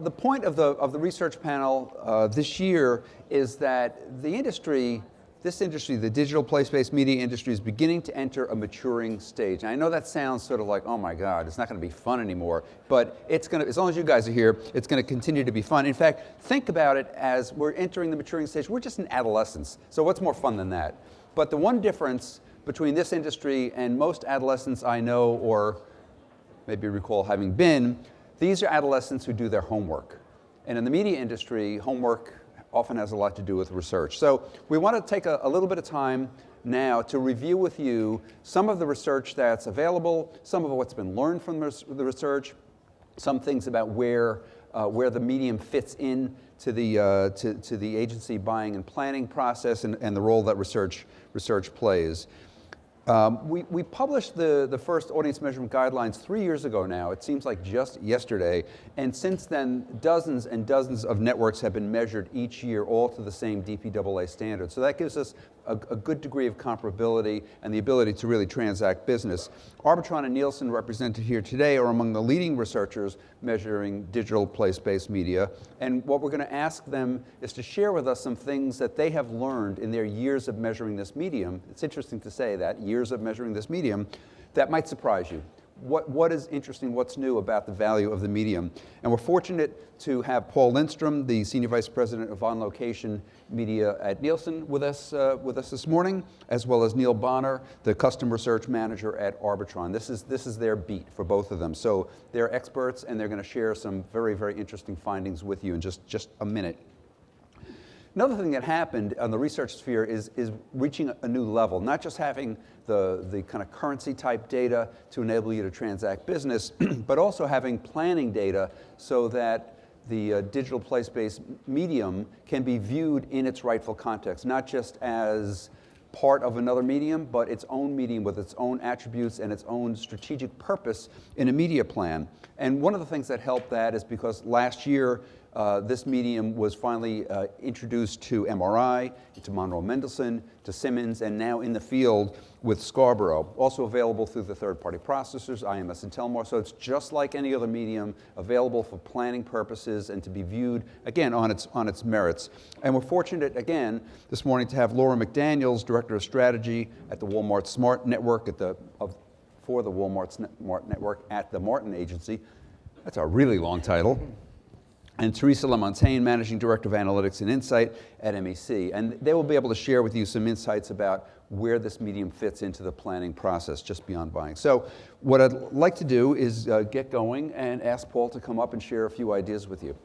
The point of the research panel this year is that the industry, the digital place-based media industry, is beginning to enter a maturing stage. And I know that sounds sort of like, oh my God, it's not going to be fun anymore. But it's going to, as long as you guys are here, it's going to continue to be fun. In fact, think about it as we're entering the maturing stage. We're just in adolescence. So what's more fun than that? But the one difference between this industry and most adolescents I know, or maybe recall having been, these are adolescents who do their homework. And in the media industry, homework often has a lot to do with research. So we want to take a little bit of time now to review with you some of the research that's available, some of what's been learned from the research, some things about where the medium fits in to the agency buying and planning process, and the role that research plays. We published the first audience measurement guidelines 3 years ago now. It seems like just yesterday. And since then, dozens and dozens of networks have been measured each year, all to the same DPAA standard. So that gives us a good degree of comparability and the ability to really transact business. Arbitron and Nielsen, represented here today, are among the leading researchers measuring digital place-based media. And what we're going to ask them is to share with us some things that they have learned in their years of measuring this medium. It's interesting to say that, years of measuring this medium, that might surprise you. What is interesting, what's new about the value of the medium? And we're fortunate to have Paul Lindstrom, the Senior Vice President of On Location Media at Nielsen, with us this morning, as well as Neil Bonner, the Customer Research Manager at Arbitron. This is their beat for both of them. So they're experts, and they're going to share some very, very interesting findings with you in just a minute. Another thing that happened on the research sphere is reaching a new level, not just having the kind of currency type data to enable you to transact business, but also having planning data so that the digital place-based medium can be viewed in its rightful context, not just as part of another medium, but its own medium with its own attributes and its own strategic purpose in a media plan. And one of the things that helped that is because last year, this medium was finally introduced to MRI, to Monroe Mendelssohn, to Simmons, and now in the field with Scarborough. Also available through the third-party processors, IMS and Telmore. So it's just like any other medium, available for planning purposes and to be viewed, again, on its merits. And we're fortunate, again, this morning to have Laura McDaniels, Director of Strategy at the Walmart Smart Network for the Walmart Smart Network at the Martin Agency. That's a really long title. And Teresa LaMontagne, Managing Director of Analytics and Insight at MEC. And they will be able to share with you some insights about where this medium fits into the planning process, just beyond buying. So what I'd like to do is get going and ask Paul to come up and share a few ideas with you.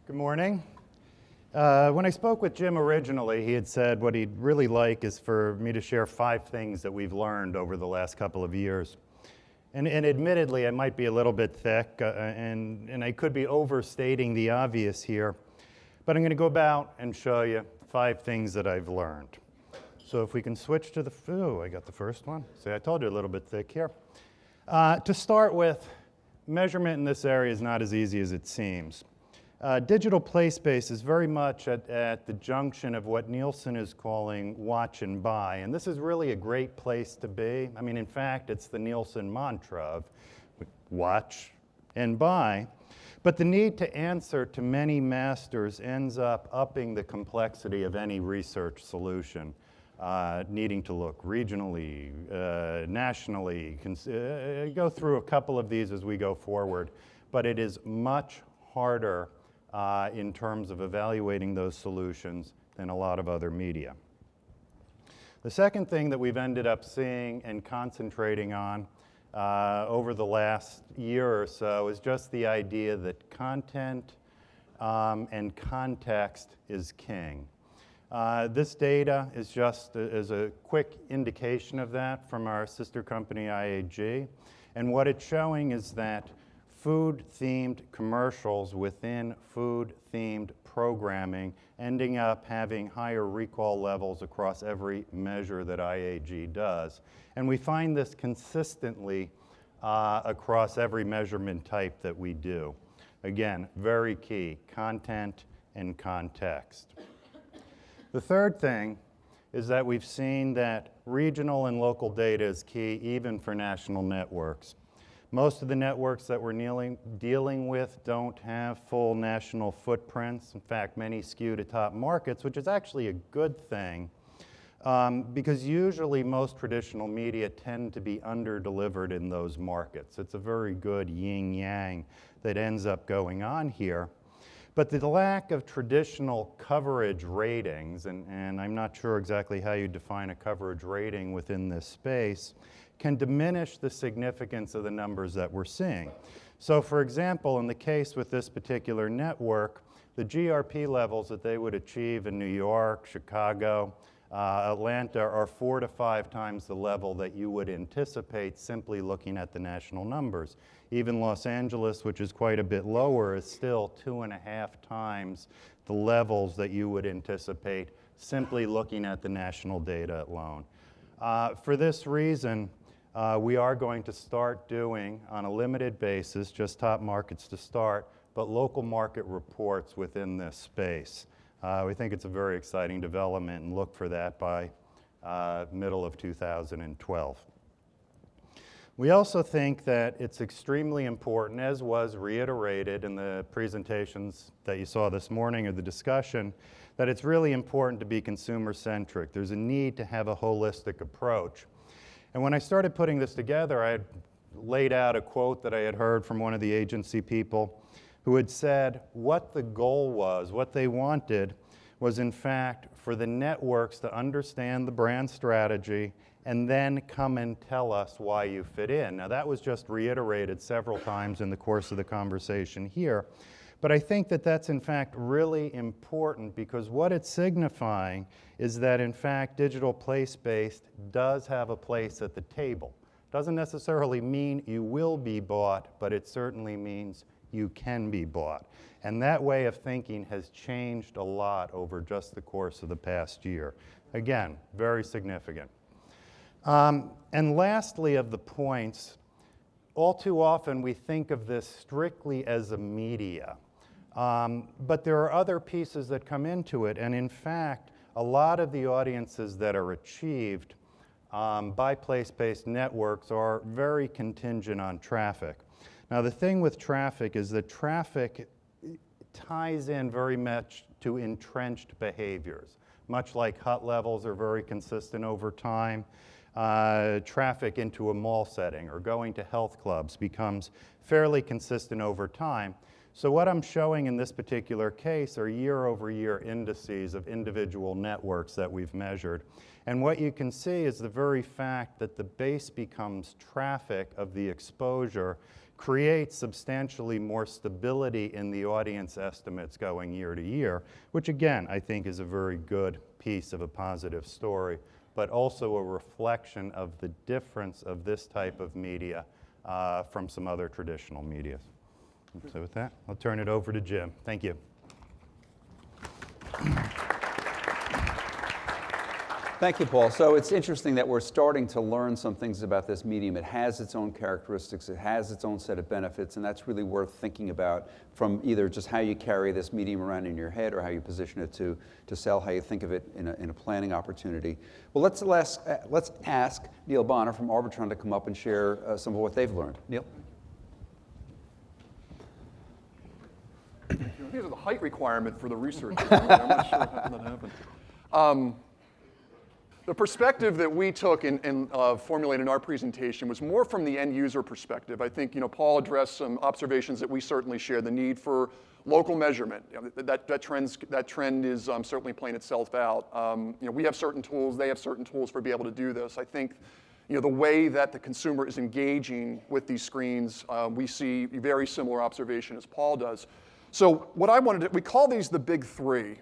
Good morning. When I spoke with Jim originally, he had said what he'd really like is for me to share 5 things that we've learned over the last couple of years. And admittedly, it might be a little bit thick, and I could be overstating the obvious here, but I'm going to go about and show you 5 things that I've learned. So if we can switch to I got the first one. See, I told you a little bit thick here. To start with, measurement in this area is not as easy as it seems. Digital place-based is very much at the junction of what Nielsen is calling watch and buy. And this is really a great place to be. I mean, in fact, it's the Nielsen mantra of watch and buy. But the need to answer to many masters ends up upping the complexity of any research solution, needing to look regionally, nationally. Go through a couple of these as we go forward. But it is much harder in terms of evaluating those solutions than a lot of other media. The second thing that we've ended up seeing and concentrating on over the last year or so is just the idea that content and context is king. This data is just as a quick indication of that from our sister company IAG. And what it's showing is that food-themed commercials within food-themed programming, ending up having higher recall levels across every measure that IAG does. And we find this consistently across every measurement type that we do. Again, very key, content and context. The third thing is that we've seen that regional and local data is key even for national networks. Most of the networks that we're dealing with don't have full national footprints. In fact, many skew to top markets, which is actually a good thing because usually most traditional media tend to be under-delivered in those markets. It's a very good yin-yang that ends up going on here. But the lack of traditional coverage ratings, and I'm not sure exactly how you define a coverage rating within this space, can diminish the significance of the numbers that we're seeing. So for example, in the case with this particular network, the GRP levels that they would achieve in New York, Chicago, Atlanta are 4 to 5 times the level that you would anticipate simply looking at the national numbers. Even Los Angeles, which is quite a bit lower, is still 2.5 times the levels that you would anticipate simply looking at the national data alone. For this reason, we are going to start doing, on a limited basis, just top markets to start, but local market reports within this space. We think it's a very exciting development and look for that by middle of 2012. We also think that it's extremely important, as was reiterated in the presentations that you saw this morning or the discussion, that it's really important to be consumer-centric. There's a need to have a holistic approach. And when I started putting this together, I had laid out a quote that I had heard from one of the agency people who had said what the goal was, what they wanted was in fact for the networks to understand the brand strategy and then come and tell us why you fit in. Now that was just reiterated several times in the course of the conversation here, but I think that that's in fact really important because what it's signifying is that in fact digital place-based does have a place at the table. Doesn't necessarily mean you will be bought, but it certainly means you can be bought. And that way of thinking has changed a lot over just the course of the past year. Again, very significant. And lastly of the points, all too often we think of this strictly as a media. But there are other pieces that come into it, and in fact, a lot of the audiences that are achieved by place-based networks are very contingent on traffic. Now the thing with traffic is that traffic ties in very much to entrenched behaviors. Much like HUT levels are very consistent over time, traffic into a mall setting or going to health clubs becomes fairly consistent over time. So what I'm showing in this particular case are year-over-year indices of individual networks that we've measured. And what you can see is the very fact that the base becomes traffic of the exposure creates substantially more stability in the audience estimates going year to year, which again, I think is a very good piece of a positive story, but also a reflection of the difference of this type of media from some other traditional media. So with that, I'll turn it over to Jim. Thank you. Thank you, Paul. So it's interesting that we're starting to learn some things about this medium. It has its own characteristics, it has its own set of benefits, and that's really worth thinking about from either just how you carry this medium around in your head or how you position it to sell, how you think of it in a planning opportunity. Well, let's ask Neil Bonner from Arbitron to come up and share some of what they've learned. Neil? These are the height requirement for the research. I'm not sure how that happened. The perspective that we took and formulated in our presentation was more from the end user perspective. I think Paul addressed some observations that we certainly share, the need for local measurement. That trend is certainly playing itself out. We have certain tools, they have certain tools for being able to do this. I think the way that the consumer is engaging with these screens, we see very similar observation as Paul does. So what I wanted to, we call these the big three.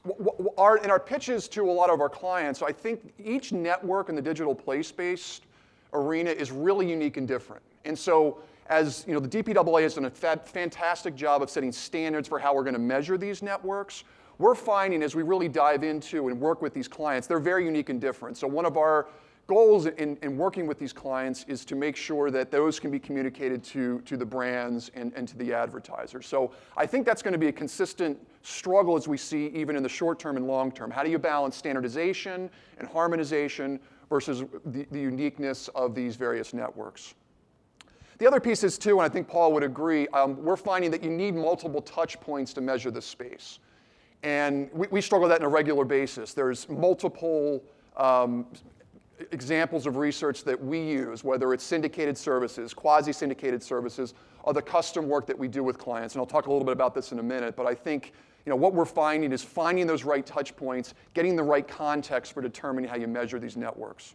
In our pitches to a lot of our clients, I think each network in the digital place-based arena is really unique and different. And so as you know, the DPAA has done a fantastic job of setting standards for how we're going to measure these networks. We're finding as we really dive into and work with these clients, they're very unique and different. So one of our goals in working with these clients is to make sure that those can be communicated to the brands and to the advertisers. So I think that's going to be a consistent struggle as we see even in the short term and long term. How do you balance standardization and harmonization versus the uniqueness of these various networks? The other piece is too, and I think Paul would agree, we're finding that you need multiple touch points to measure the space. And we struggle with that on a regular basis. There's multiple examples of research that we use, whether it's syndicated services, quasi-syndicated services, or the custom work that we do with clients. And I'll talk a little bit about this in a minute, but I think what we're finding is finding those right touch points, getting the right context for determining how you measure these networks.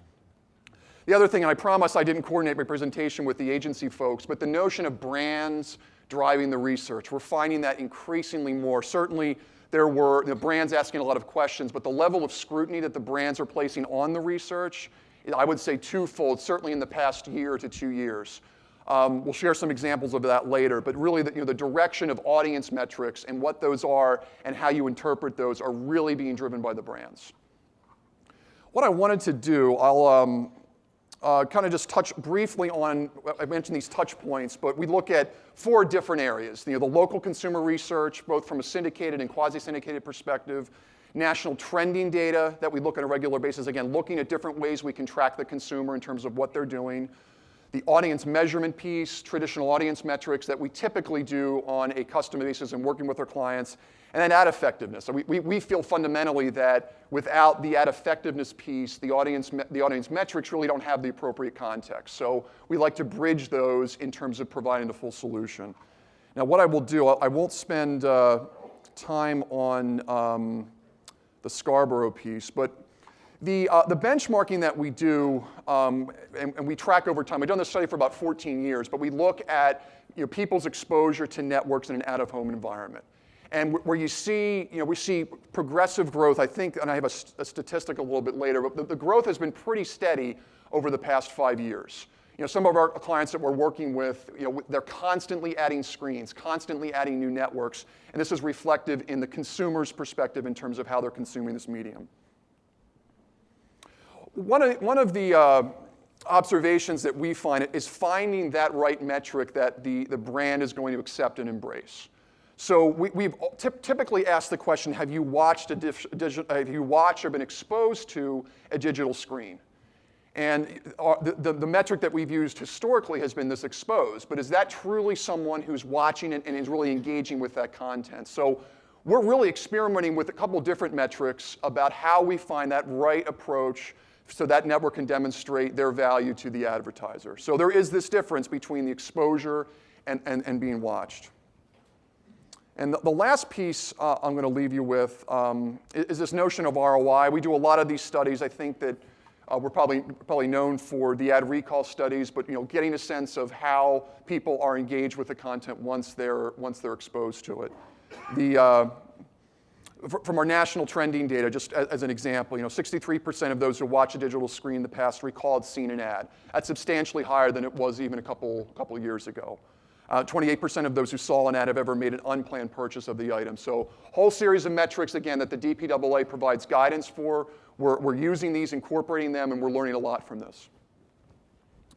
The other thing, and I promise I didn't coordinate my presentation with the agency folks, but the notion of brands driving the research, we're finding that increasingly more. Certainly, there were the brands asking a lot of questions, but the level of scrutiny that the brands are placing on the research, I would say twofold, certainly in the past year to 2 years. We'll share some examples of that later, but really the direction of audience metrics and what those are and how you interpret those are really being driven by the brands. What I wanted to do, I'll kind of just touch briefly on, I mentioned these touch points, but we look at 4 different areas. The local consumer research, both from a syndicated and quasi-syndicated perspective, national trending data that we look at on a regular basis, again, looking at different ways we can track the consumer in terms of what they're doing. The audience measurement piece, traditional audience metrics that we typically do on a custom basis and working with our clients, and then ad effectiveness. So we feel fundamentally that without the ad effectiveness piece, the audience metrics really don't have the appropriate context. So we like to bridge those in terms of providing the full solution. Now what I will do, I won't spend time on the Scarborough piece, but the benchmarking that we do, and we track over time, we've done this study for about 14 years, but we look at people's exposure to networks in an out-of-home environment. And where you see, we see progressive growth, I think, and I have a statistic a little bit later, but the growth has been pretty steady over the past 5 years. Some of our clients that we're working with, they're constantly adding screens, constantly adding new networks, and this is reflective in the consumer's perspective in terms of how they're consuming this medium. One of the observations that we find is finding that right metric that the brand is going to accept and embrace. So we've typically asked the question, have you watched or been exposed to a digital screen? And the metric that we've used historically has been this exposed, but is that truly someone who's watching it and is really engaging with that content? So we're really experimenting with a couple different metrics about how we find that right approach so that network can demonstrate their value to the advertiser. So there is this difference between the exposure and being watched. And the last piece I'm going to leave you with is this notion of ROI. We do a lot of these studies. I think that we're probably known for the ad recall studies, but getting a sense of how people are engaged with the content once they're exposed to it. From our national trending data, just as an example, 63% of those who watch a digital screen in the past recalled seeing an ad. That's substantially higher than it was even a couple of years ago. 28% of those who saw an ad have ever made an unplanned purchase of the item. So whole series of metrics, again, that the DPAA provides guidance for. We're using these, incorporating them, and we're learning a lot from this.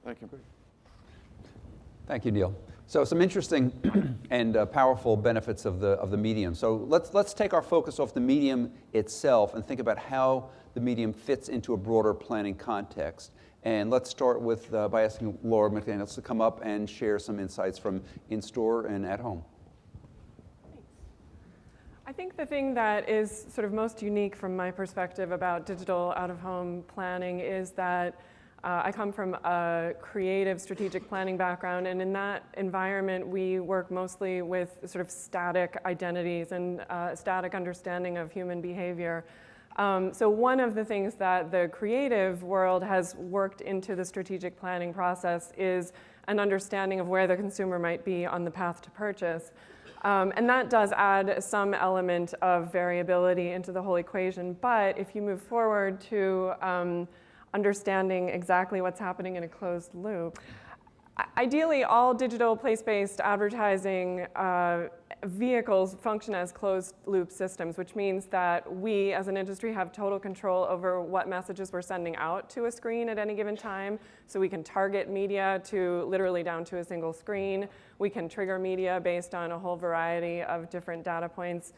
Thank you. Thank you, Neil. So some interesting and powerful benefits of the medium. So let's take our focus off the medium itself and think about how the medium fits into a broader planning context. And let's start with by asking Laura McDaniels to come up and share some insights from in-store and at home. Thanks. I think the thing that is sort of most unique from my perspective about digital out-of-home planning is that I come from a creative strategic planning background, and in that environment we work mostly with sort of static identities and static understanding of human behavior. So one of the things that the creative world has worked into the strategic planning process is an understanding of where the consumer might be on the path to purchase. And that does add some element of variability into the whole equation. But if you move forward to understanding exactly what's happening in a closed loop, Ideally, all digital place-based advertising vehicles function as closed-loop systems, which means that we, as an industry, have total control over what messages we're sending out to a screen at any given time. So we can target media to literally down to a single screen. We can trigger media based on a whole variety of different data points.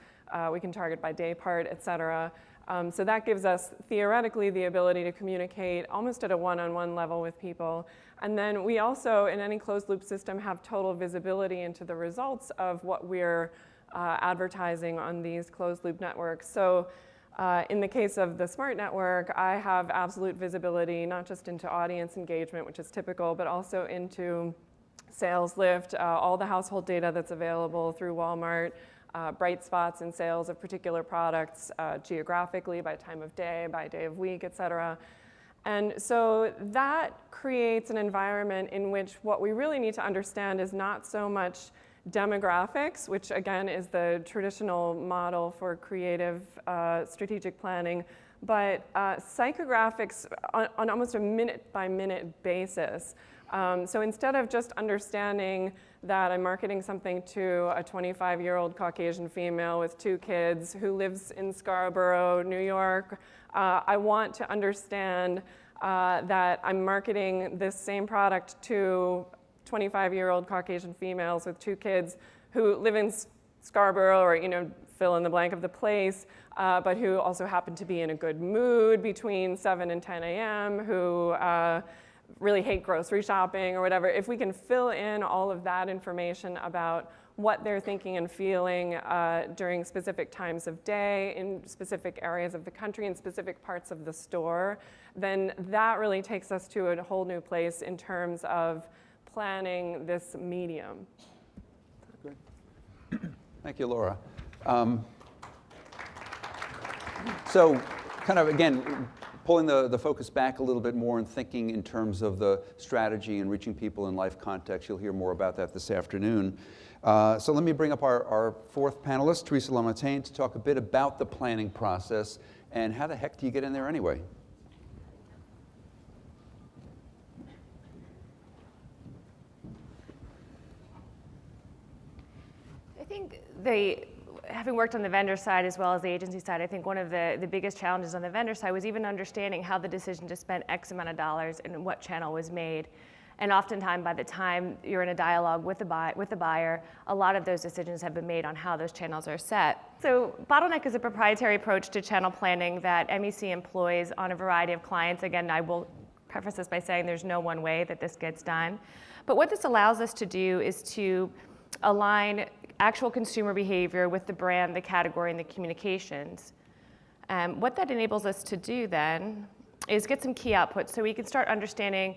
We can target by day part, et cetera. So that gives us, theoretically, the ability to communicate almost at a one-on-one level with people. And then we also, in any closed-loop system, have total visibility into the results of what we're advertising on these closed-loop networks. So in the case of the Smart Network, I have absolute visibility, not just into audience engagement, which is typical, but also into sales lift, all the household data that's available through Walmart, bright spots in sales of particular products geographically, by time of day, by day of week, et cetera. And so that creates an environment in which what we really need to understand is not so much demographics, which again is the traditional model for creative strategic planning, but psychographics on almost a minute-by-minute basis. So instead of just understanding that I'm marketing something to a 25-year-old Caucasian female with 2 kids who lives in Scarborough, New York, I want to understand that I'm marketing this same product to 25-year-old Caucasian females with 2 kids who live in Scarborough, or fill in the blank of the place, but who also happen to be in a good mood between 7 and 10 a.m., who really hate grocery shopping or whatever. If we can fill in all of that information about what they're thinking and feeling during specific times of day, in specific areas of the country, in specific parts of the store, then that really takes us to a whole new place in terms of planning this medium. Great. Thank you, Laura. So kind of, again, pulling the focus back a little bit more and thinking in terms of the strategy and reaching people in life context. You'll hear more about that this afternoon. So let me bring up our 4th panelist, Teresa Lamontagne, to talk a bit about the planning process and how the heck do you get in there anyway? I think having worked on the vendor side as well as the agency side, I think one of the biggest challenges on the vendor side was even understanding how the decision to spend X amount of dollars and what channel was made. And oftentimes, by the time you're in a dialogue with the buyer, a lot of those decisions have been made on how those channels are set. So Bottleneck is a proprietary approach to channel planning that MEC employs on a variety of clients. Again, I will preface this by saying there's no one way that this gets done. But what this allows us to do is to align actual consumer behavior with the brand, the category, and the communications. What that enables us to do then is get some key outputs so we can start understanding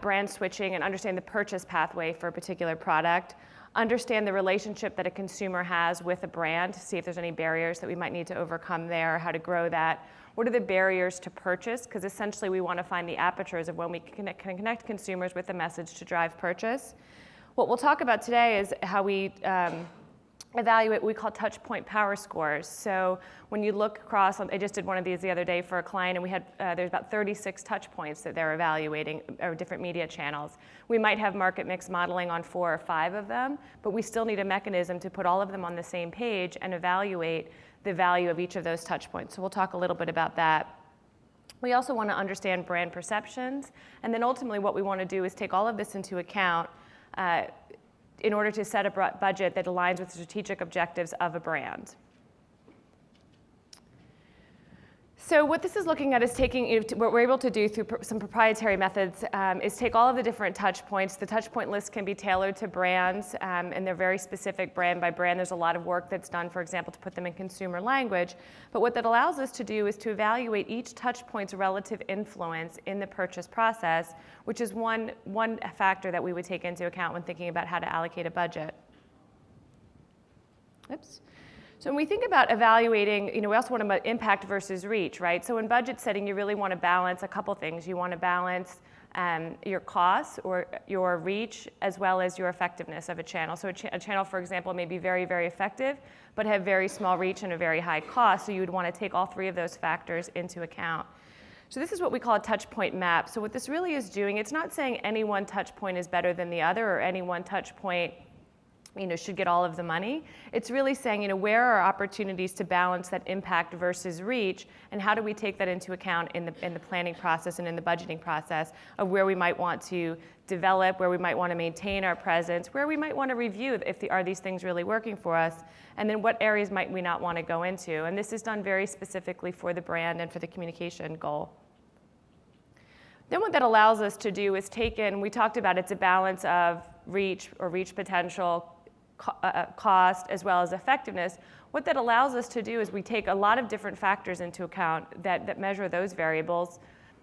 brand switching and understand the purchase pathway for a particular product, understand the relationship that a consumer has with a brand to see if there's any barriers that we might need to overcome there, how to grow that. What are the barriers to purchase? Because essentially we want to find the apertures of when we can connect consumers with a message to drive purchase. What we'll talk about today is how we evaluate what we call touch point power scores. So when you look across, I just did one of these the other day for a client, and we had there's about 36 touch points that they're evaluating, or different media channels. We might have market mix modeling on 4 or 5 of them, but we still need a mechanism to put all of them on the same page and evaluate the value of each of those touch points. So we'll talk a little bit about that. We also want to understand brand perceptions, and then ultimately what we want to do is take all of this into account in order to set a budget that aligns with the strategic objectives of a brand. So what this is looking at is taking, what we're able to do through some proprietary methods is take all of the different touch points. The touch point list can be tailored to brands, and they're very specific brand by brand. There's a lot of work that's done, for example, to put them in consumer language. But what that allows us to do is to evaluate each touch point's relative influence in the purchase process, which is one factor that we would take into account when thinking about how to allocate a budget. Oops. So when we think about evaluating, we also want to impact versus reach, right? So in budget setting, you really want to balance a couple things. You want to balance your costs or your reach as well as your effectiveness of a channel. So a channel, for example, may be very, very effective, but have very small reach and a very high cost. So you would want to take all 3 of those factors into account. So this is what we call a touch point map. So what this really is doing, it's not saying any one touch point is better than the other or any one touch point should get all of the money. It's really saying, where are opportunities to balance that impact versus reach, and how do we take that into account in the planning process and in the budgeting process of where we might want to develop, where we might want to maintain our presence, where we might want to review are these things really working for us, and then what areas might we not want to go into. And this is done very specifically for the brand and for the communication goal. Then what that allows us to do is we talked about it's a balance of reach or reach potential, cost, as well as effectiveness. What that allows us to do is we take a lot of different factors into account that measure those variables,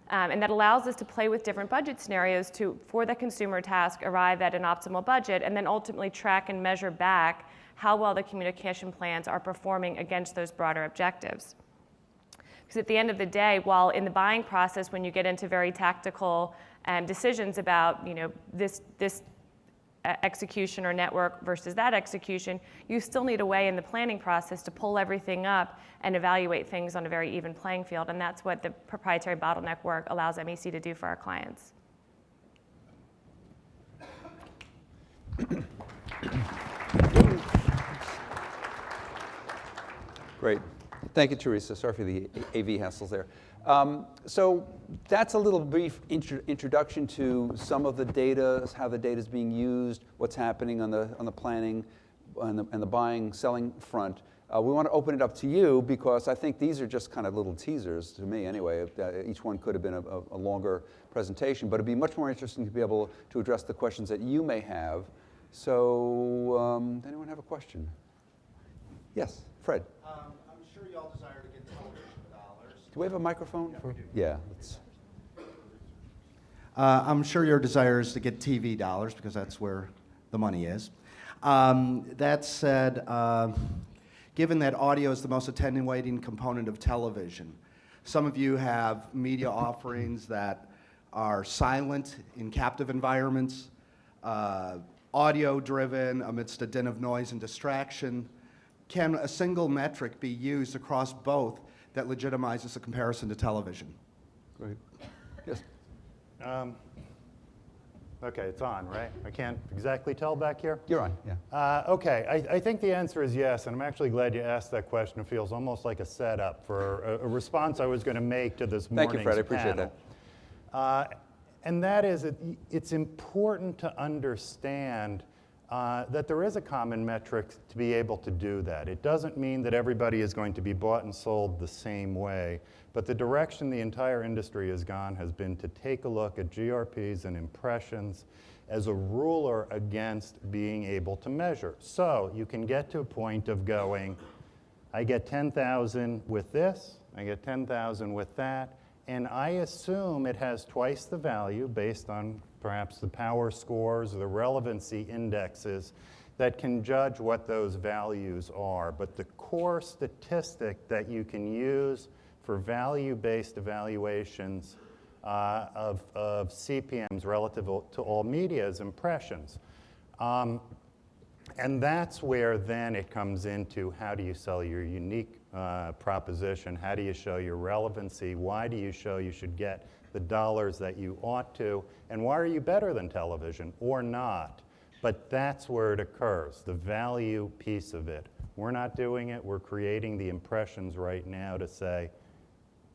and that allows us to play with different budget scenarios for the consumer task, arrive at an optimal budget, and then ultimately track and measure back how well the communication plans are performing against those broader objectives. Because at the end of the day, while in the buying process, when you get into very tactical decisions about this execution or network versus that execution, you still need a way in the planning process to pull everything up and evaluate things on a very even playing field, and that's what the proprietary bottleneck work allows MEC to do for our clients. Great. Thank you, Teresa. Sorry for the AV hassles there. So that's a little brief introduction to some of the data, how the data is being used, what's happening on the planning and the buying, selling front. We want to open it up to you because I think these are just kind of little teasers to me anyway. Each one could have been a longer presentation, but it'd be much more interesting to be able to address the questions that you may have. So anyone have a question? Yes, Fred. I'm sure you all desire to get television dollars. Do we have a microphone? Yeah, we do. Yeah. Let's. I'm sure your desire is to get TV dollars because that's where the money is. That said, given that audio is the most attenuating component of television, some of you have media offerings that are silent in captive environments, audio-driven amidst a din of noise and distraction. Can a single metric be used across both that legitimizes a comparison to television? Great. Yes. Okay, it's on, right? I can't exactly tell back here? You're on, yeah. Okay, I think the answer is yes, and I'm actually glad you asked that question. It feels almost like a setup for a response I was going to make to this morning's Thank you, Fred. I appreciate panel. that. And that is, it's important to understand that there is a common metric to be able to do that. It doesn't mean that everybody is going to be bought and sold the same way, but the direction the entire industry has gone has been to take a look at GRPs and impressions as a ruler against being able to measure. So you can get to a point of going, I get 10,000 with this, I get 10,000 with that, and I assume it has twice the value based on perhaps the power scores or the relevancy indexes that can judge what those values are. But the core statistic that you can use for value-based evaluations of CPMs relative to all media is impressions. And that's where then it comes into how do you sell your unique proposition, how do you show your relevancy, why do you show you should get the dollars that you ought to, and why are you better than television or not? But that's where it occurs, the value piece of it. We're not doing it, we're creating the impressions right now to say,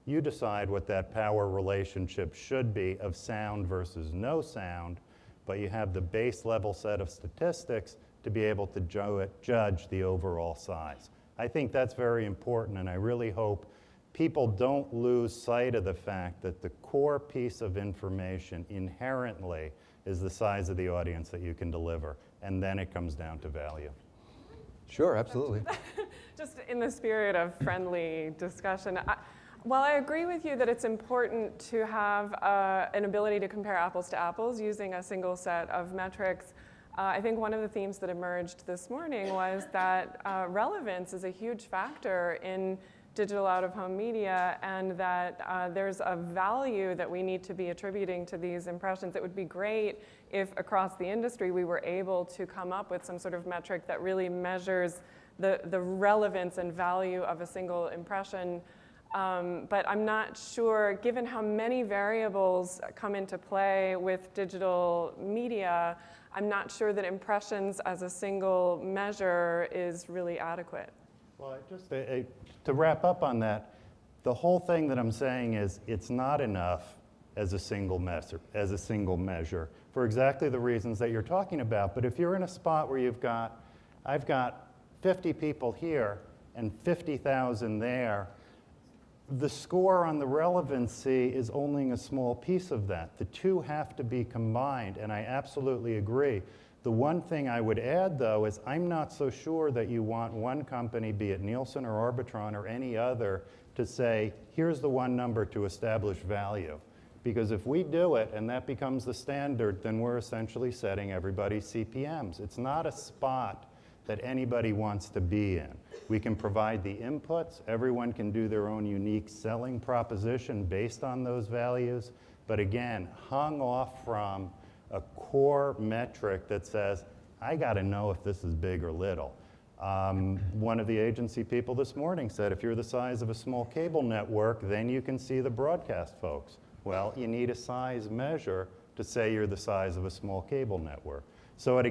you decide what that power relationship should be of sound versus no sound, but you have the base level set of statistics to be able to judge the overall size. I think that's very important, and I really hope people don't lose sight of the fact that the core piece of information inherently is the size of the audience that you can deliver, and then it comes down to value. Sure, absolutely. Just in the spirit of friendly discussion, while I agree with you that it's important to have an ability to compare apples to apples using a single set of metrics, I think one of the themes that emerged this morning was that relevance is a huge factor in digital out-of-home media, and that there's a value that we need to be attributing to these impressions. It would be great if across the industry we were able to come up with some sort of metric that really measures the relevance and value of a single impression. But I'm not sure, given how many variables come into play with digital media, I'm not sure that impressions as a single measure is really adequate. Well, just to wrap up on that, the whole thing that I'm saying is it's not enough as a single measure for exactly the reasons that you're talking about. But if you're in a spot where I've got 50 people here and 50,000 there, the score on the relevancy is only a small piece of that. The two have to be combined, and I absolutely agree. The one thing I would add, though, is I'm not so sure that you want one company, be it Nielsen or Arbitron or any other, to say, here's the one number to establish value. Because if we do it and that becomes the standard, then we're essentially setting everybody's CPMs. It's not a spot that anybody wants to be in. We can provide the inputs. Everyone can do their own unique selling proposition based on those values. But again, hung off from a core metric that says, I got to know if this is big or little. One of the agency people this morning said, if you're the size of a small cable network, then you can see the broadcast folks. Well, you need a size measure to say you're the size of a small cable network. So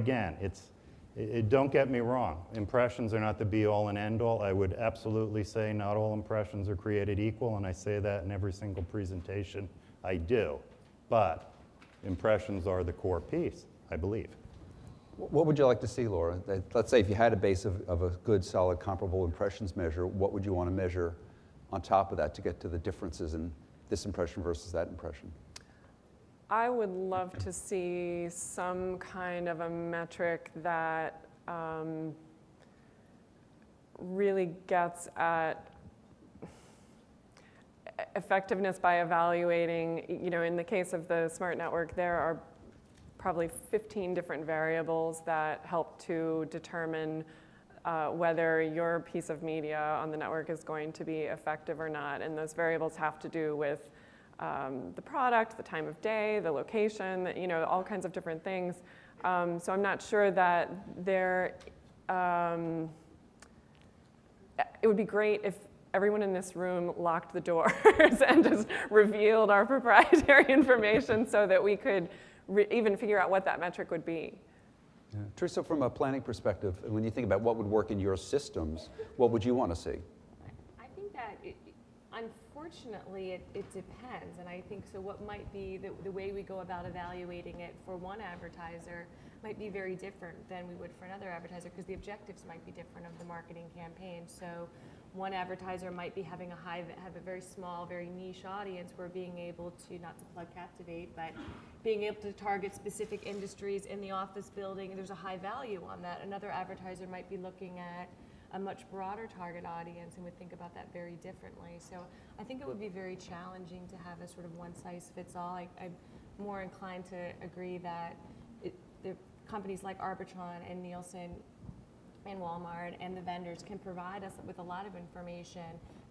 don't get me wrong, impressions are not the be-all and end-all. I would absolutely say not all impressions are created equal, and I say that in every single presentation I do. But impressions are the core piece, I believe. What would you like to see, Laura? Let's say if you had a base of a good, solid, comparable impressions measure, what would you want to measure on top of that to get to the differences in this impression versus that impression? I would love to see some kind of a metric that really gets at effectiveness by evaluating, in the case of the smart network, there are probably 15 different variables that help to determine whether your piece of media on the network is going to be effective or not. And those variables have to do with the product, the time of day, the location, all kinds of different things. So I'm not sure that it would be great if everyone in this room locked the doors and just revealed our proprietary information so that we could even figure out what that metric would be. Yeah. Teresa, from a planning perspective, when you think about what would work in your systems, what would you want to see? I think that, unfortunately, it depends. And I think so what might be the way we go about evaluating it for one advertiser might be very different than we would for another advertiser, because the objectives might be different of the marketing campaign. So one advertiser might be have a very small, very niche audience where being able to, not to plug Captivate, but being able to target specific industries in the office building, there's a high value on that. Another advertiser might be looking at a much broader target audience and would think about that very differently. So I think it would be very challenging to have a sort of one-size-fits-all. I'm more inclined to agree that the companies like Arbitron and Nielsen and Walmart and the vendors can provide us with a lot of information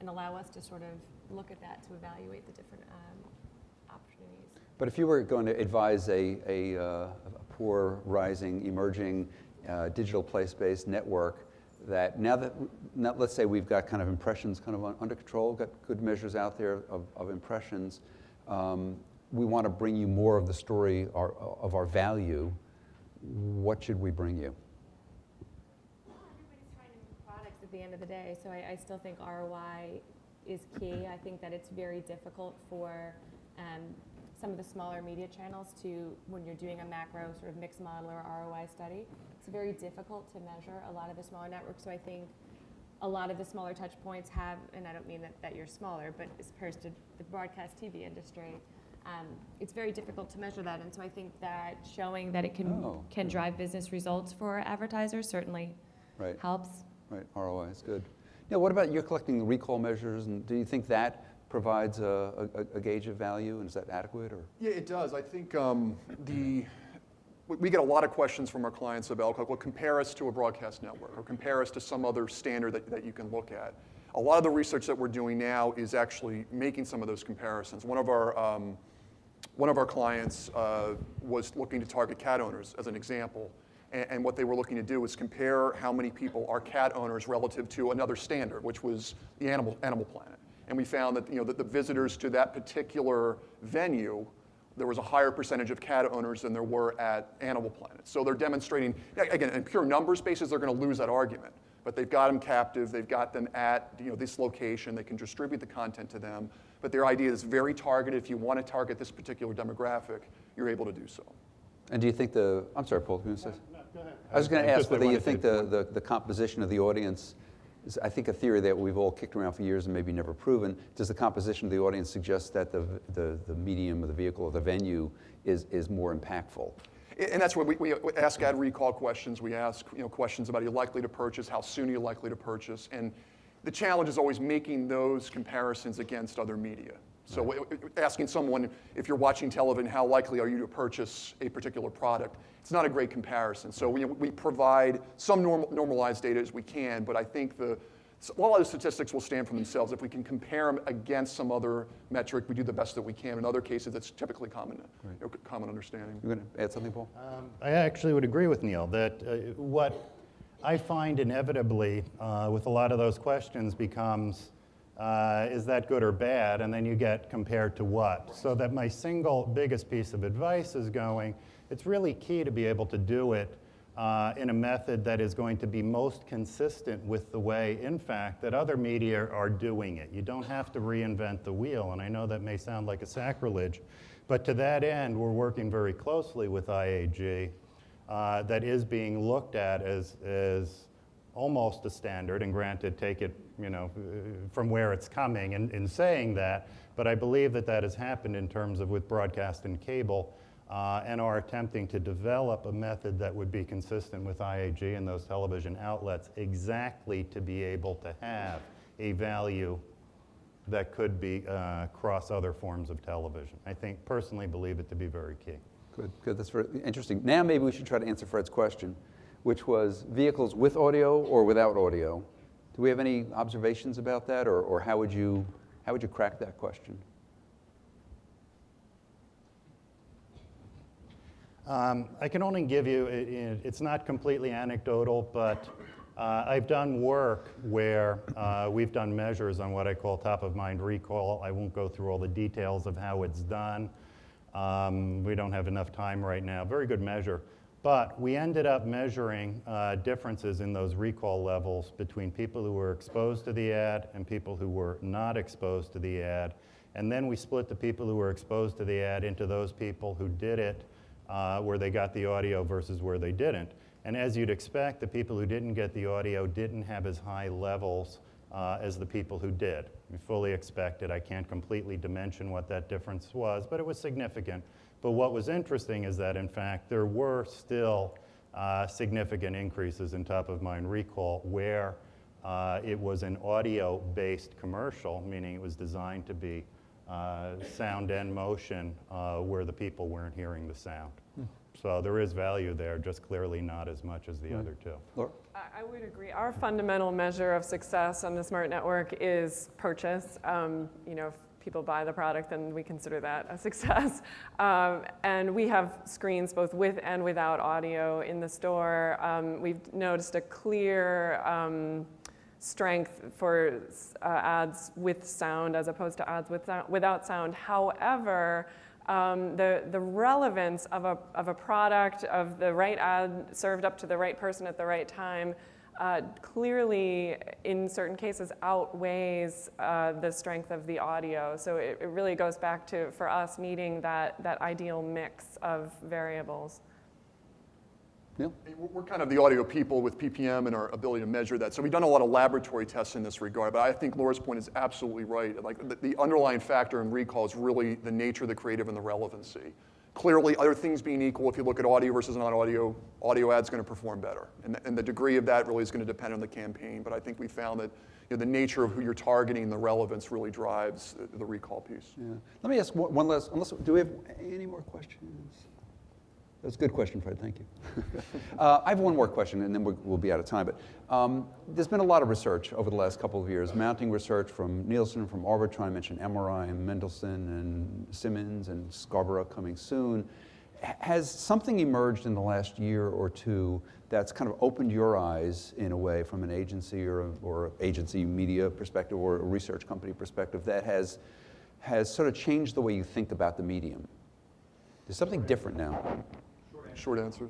and allow us to sort of look at that to evaluate the different opportunities. But if you were going to advise a poor, rising, emerging digital place-based network, that now let's say we've got kind of impressions kind of under control, got good measures out there of impressions, we want to bring you more of the story of our value, what should we bring you? Everybody's trying to make products at the end of the day, so I still think ROI is key. I think that it's very difficult for some of the smaller media channels to, when you're doing a macro sort of mixed model or ROI study, it's very difficult to measure a lot of the smaller networks. So I think a lot of the smaller touch points have, and I don't mean that you're smaller, but as opposed to the broadcast TV industry, it's very difficult to measure that. And so I think that showing that it can drive business results for advertisers certainly helps. Right, ROI is good. Yeah, what about you're collecting recall measures, and do you think that provides a gauge of value, and is that adequate? Or? Yeah, it does. I think we get a lot of questions from our clients about, well, compare us to a broadcast network or compare us to some other standard that you can look at. A lot of the research that we're doing now is actually making some of those comparisons. One of our clients was looking to target cat owners as an example. And what they were looking to do was compare how many people are cat owners relative to another standard, which was the Animal Planet. And we found that, that the visitors to that particular venue, there was a higher percentage of cat owners than there were at Animal Planet. So they're demonstrating, again, in pure numbers basis, they're going to lose that argument. But they've got them captive, they've got them at this location, they can distribute the content to them. But their idea is very targeted. If you want to target this particular demographic, you're able to do so. And do you think I'm sorry, Paul, you want to say? No, go ahead. I was going to ask Just I whether you wanted think to- the composition of the audience is, I think, a theory that we've all kicked around for years and maybe never proven. Does the composition of the audience suggest that the medium or the vehicle or the venue is more impactful? And that's what we ask ad recall questions. We ask questions about are you likely to purchase, how soon are you likely to purchase, and the challenge is always making those comparisons against other media. So asking someone, if you're watching television, how likely are you to purchase a particular product? It's not a great comparison. So we provide some normalized data as we can, but I think a lot of the statistics will stand for themselves. If we can compare them against some other metric, we do the best that we can. In other cases, it's typically common understanding. You going to add something, Paul? I actually would agree with Neil that what I find inevitably with a lot of those questions becomes, is that good or bad? And then you get compared to what? So that my single biggest piece of advice is it's really key to be able to do it in a method that is going to be most consistent with the way, in fact, that other media are doing it. You don't have to reinvent the wheel, and I know that may sound like a sacrilege, but to that end, we're working very closely with IAG that is being looked at as almost a standard, and granted, take it from where it's coming in saying that, but I believe that has happened in terms of with broadcast and cable, and are attempting to develop a method that would be consistent with IAG and those television outlets exactly to be able to have a value that could be across other forms of television. I personally believe it to be very key. Good. That's very interesting. Now maybe we should try to answer Fred's question, which was vehicles with audio or without audio. Do we have any observations about that, or how would you crack that question? I can only give you, it's not completely anecdotal, but I've done work where we've done measures on what I call top-of-mind recall. I won't go through all the details of how it's done. We don't have enough time right now. Very good measure. But we ended up measuring differences in those recall levels between people who were exposed to the ad and people who were not exposed to the ad. And then we split the people who were exposed to the ad into those people who did it where they got the audio versus where they didn't. And as you'd expect, the people who didn't get the audio didn't have as high levels as the people who did. We fully expected. I can't completely dimension what that difference was, but it was significant. But what was interesting is that, in fact, there were still significant increases in top-of-mind recall where it was an audio-based commercial, meaning it was designed to be sound and motion where the people weren't hearing the sound. So there is value there, just clearly not as much as the other two. Laura? I would agree. Our fundamental measure of success on the smart network is purchase. If people buy the product, then we consider that a success. And we have screens both with and without audio in the store. We've noticed a clear strength for ads with sound as opposed to ads without sound. However, the relevance of a product, of the right ad served up to the right person at the right time, clearly in certain cases outweighs the strength of the audio. So it really goes back to, for us, needing that ideal mix of variables. Neil? We're kind of the audio people with PPM and our ability to measure that. So we've done a lot of laboratory tests in this regard, but I think Laura's point is absolutely right. Like the underlying factor in recall is really the nature of the creative and the relevancy. Clearly, other things being equal, if you look at audio versus non-audio, audio ad's going to perform better. And the degree of that really is going to depend on the campaign. But I think we found that the nature of who you're targeting, the relevance really drives the recall piece. Yeah. Let me ask one last, do we have any more questions? That's a good question, Fred, thank you. I have one more question, and then we'll be out of time. But there's been a lot of research over the last couple of years, mounting research from Nielsen, from Arbitron, I mentioned MRI, and Mendelsohn, and Simmons, and Scarborough coming soon. Has something emerged in the last year or two that's kind of opened your eyes in a way from an agency or agency media perspective or a research company perspective that has sort of changed the way you think about the medium? There's something different now. Short answer.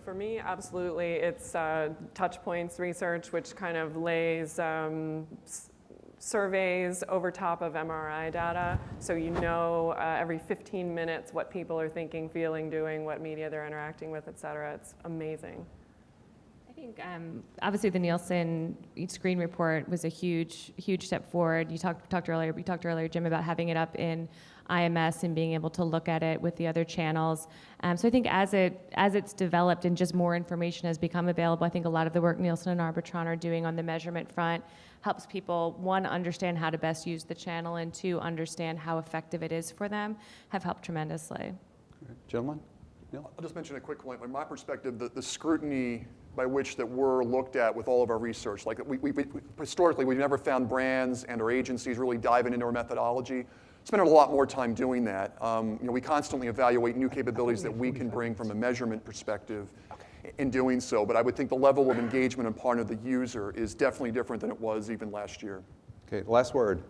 For me, absolutely. It's touch points research, which kind of lays surveys over top of MRI data, so you know every 15 minutes what people are thinking, feeling, doing, what media they're interacting with, et cetera. It's amazing. I think obviously the Nielsen screen report was a huge step forward. We talked earlier, Jim, about having it up in IMS and being able to look at it with the other channels. So I think as it's developed and just more information has become available, I think a lot of the work Nielsen and Arbitron are doing on the measurement front helps people, one, understand how to best use the channel, and two, understand how effective it is for them, have helped tremendously. Gentlemen? I'll just mention a quick point. From my perspective, the scrutiny by which that we're looked at with all of our research, like historically, we've never found brands and our agencies really diving into our methodology. Spending a lot more time doing that. We constantly evaluate new capabilities that we can bring from a measurement perspective in doing so, but I would think the level of engagement on part of the user is definitely different than it was even last year. Okay, last word.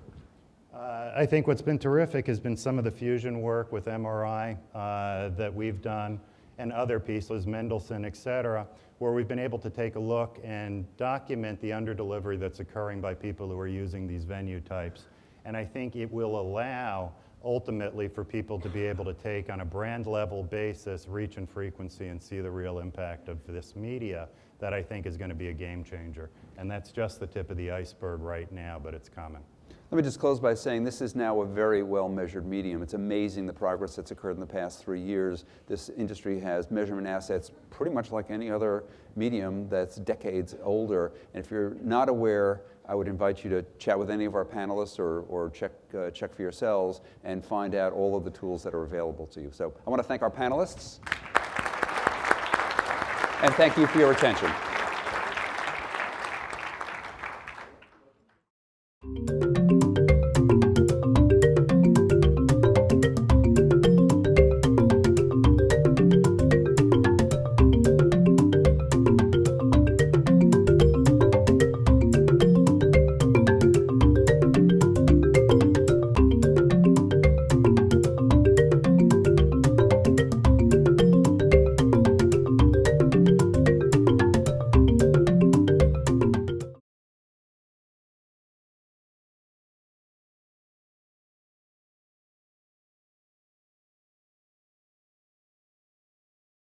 I think what's been terrific has been some of the fusion work with MRI that we've done and other pieces, Mendelsohn, et cetera, where we've been able to take a look and document the underdelivery that's occurring by people who are using these venue types. And I think it will allow, ultimately, for people to be able to take on a brand level basis, reach and frequency, and see the real impact of this media that I think is going to be a game changer. And that's just the tip of the iceberg right now, but it's coming. Let me just close by saying this is now a very well-measured medium. It's amazing the progress that's occurred in the past 3 years. This industry has measurement assets pretty much like any other medium that's decades older. And if you're not aware, I would invite you to chat with any of our panelists or check for yourselves and find out all of the tools that are available to you. So I want to thank our panelists and thank you for your attention.